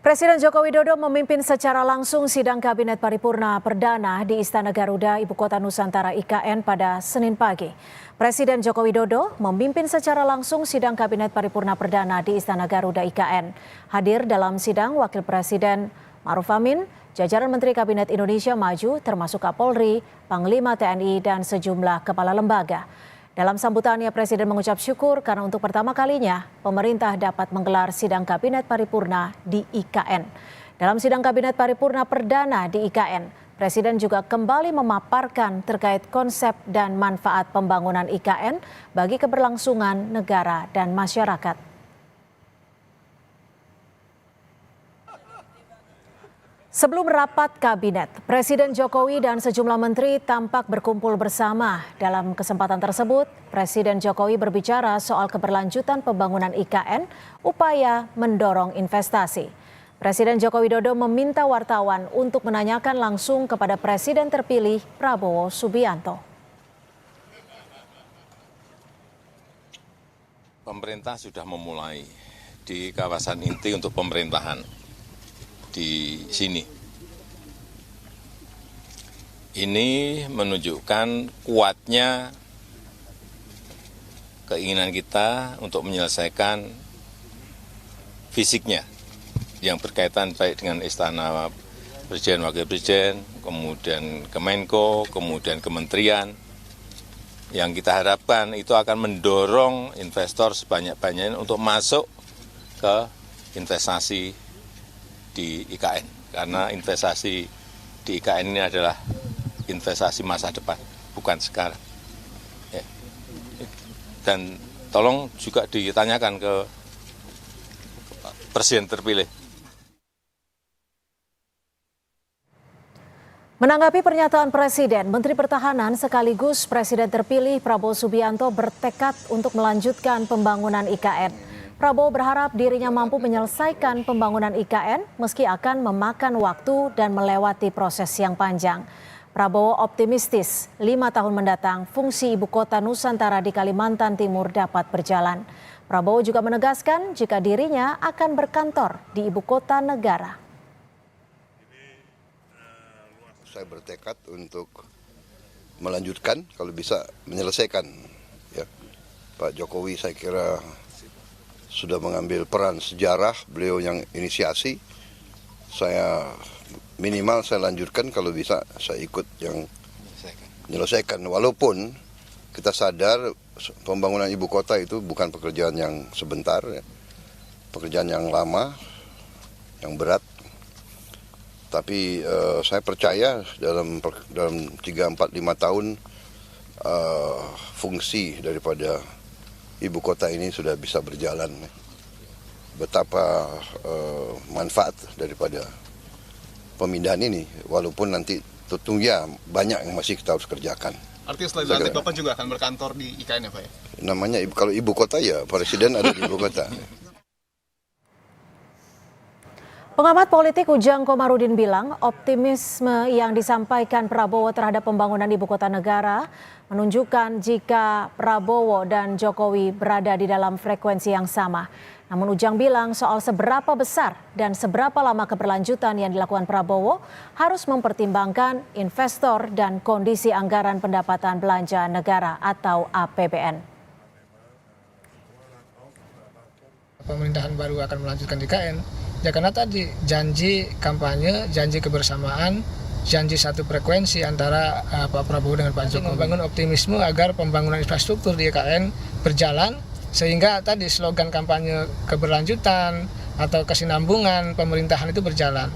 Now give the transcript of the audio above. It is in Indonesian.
Presiden Joko Widodo memimpin secara langsung sidang Kabinet Paripurna Perdana di Istana Garuda, Ibu Kota Nusantara IKN pada Senin pagi. Presiden Joko Widodo memimpin secara langsung sidang Kabinet Paripurna Perdana di Istana Garuda IKN. Hadir dalam sidang Wakil Presiden Ma'ruf Amin, jajaran Menteri Kabinet Indonesia Maju termasuk Kapolri, Panglima TNI, dan sejumlah kepala lembaga. Dalam sambutannya, Presiden mengucap syukur karena untuk pertama kalinya pemerintah dapat menggelar sidang Kabinet Paripurna di IKN. Dalam sidang Kabinet Paripurna Perdana di IKN, Presiden juga kembali memaparkan terkait konsep dan manfaat pembangunan IKN bagi keberlangsungan negara dan masyarakat. Sebelum rapat kabinet, Presiden Jokowi dan sejumlah menteri tampak berkumpul bersama. Dalam kesempatan tersebut, Presiden Jokowi berbicara soal keberlanjutan pembangunan IKN, upaya mendorong investasi. Presiden Joko Widodo meminta wartawan untuk menanyakan langsung kepada Presiden terpilih Prabowo Subianto. Pemerintah sudah memulai di kawasan inti untuk pemerintahan di sini. Ini menunjukkan kuatnya keinginan kita untuk menyelesaikan fisiknya yang berkaitan baik dengan Istana Presiden, Wakil Presiden, kemudian Kemenko, kemudian kementerian. Yang kita harapkan itu akan mendorong investor sebanyak-banyaknya untuk masuk ke investasi di IKN, karena investasi di IKN ini adalah investasi masa depan, bukan sekarang. Ya. Dan tolong juga ditanyakan ke Presiden terpilih. Menanggapi pernyataan Presiden, Menteri Pertahanan sekaligus Presiden terpilih Prabowo Subianto bertekad untuk melanjutkan pembangunan IKN. Prabowo berharap dirinya mampu menyelesaikan pembangunan IKN meski akan memakan waktu dan melewati proses yang panjang. Prabowo optimistis 5 tahun mendatang fungsi ibu kota Nusantara di Kalimantan Timur dapat berjalan. Prabowo juga menegaskan jika dirinya akan berkantor di ibu kota negara. Saya bertekad untuk melanjutkan, kalau bisa menyelesaikan. Ya, Pak Jokowi saya kira sudah mengambil peran sejarah, beliau yang inisiasi. Saya minimal saya lanjutkan, kalau bisa saya ikut yang menyelesaikan. Walaupun kita sadar pembangunan ibu kota itu bukan pekerjaan yang sebentar, ya. Pekerjaan yang lama, yang berat. Tapi saya percaya dalam 3, 4, 5 tahun fungsi daripada ibu kota ini sudah bisa berjalan. Betapa manfaat daripada pemindahan ini, walaupun nanti tentunya banyak yang masih kita harus kerjakan. Artinya selain dilantik Bapak juga akan berkantor di IKN ya Pak ya? Namanya kalau ibu kota ya Presiden ada di ibu kota. Pengamat politik Ujang Komarudin bilang optimisme yang disampaikan Prabowo terhadap pembangunan ibu kota negara menunjukkan jika Prabowo dan Jokowi berada di dalam frekuensi yang sama. Namun Ujang bilang soal seberapa besar dan seberapa lama keberlanjutan yang dilakukan Prabowo harus mempertimbangkan investor dan kondisi anggaran pendapatan belanja negara atau APBN. Pemerintahan baru akan melanjutkan IKN. Ya karena tadi janji kampanye, janji kebersamaan, janji satu frekuensi antara Pak Prabowo dengan Pak Jokowi. Membangun optimisme agar pembangunan infrastruktur di IKN berjalan sehingga tadi slogan kampanye keberlanjutan atau kesinambungan pemerintahan itu berjalan.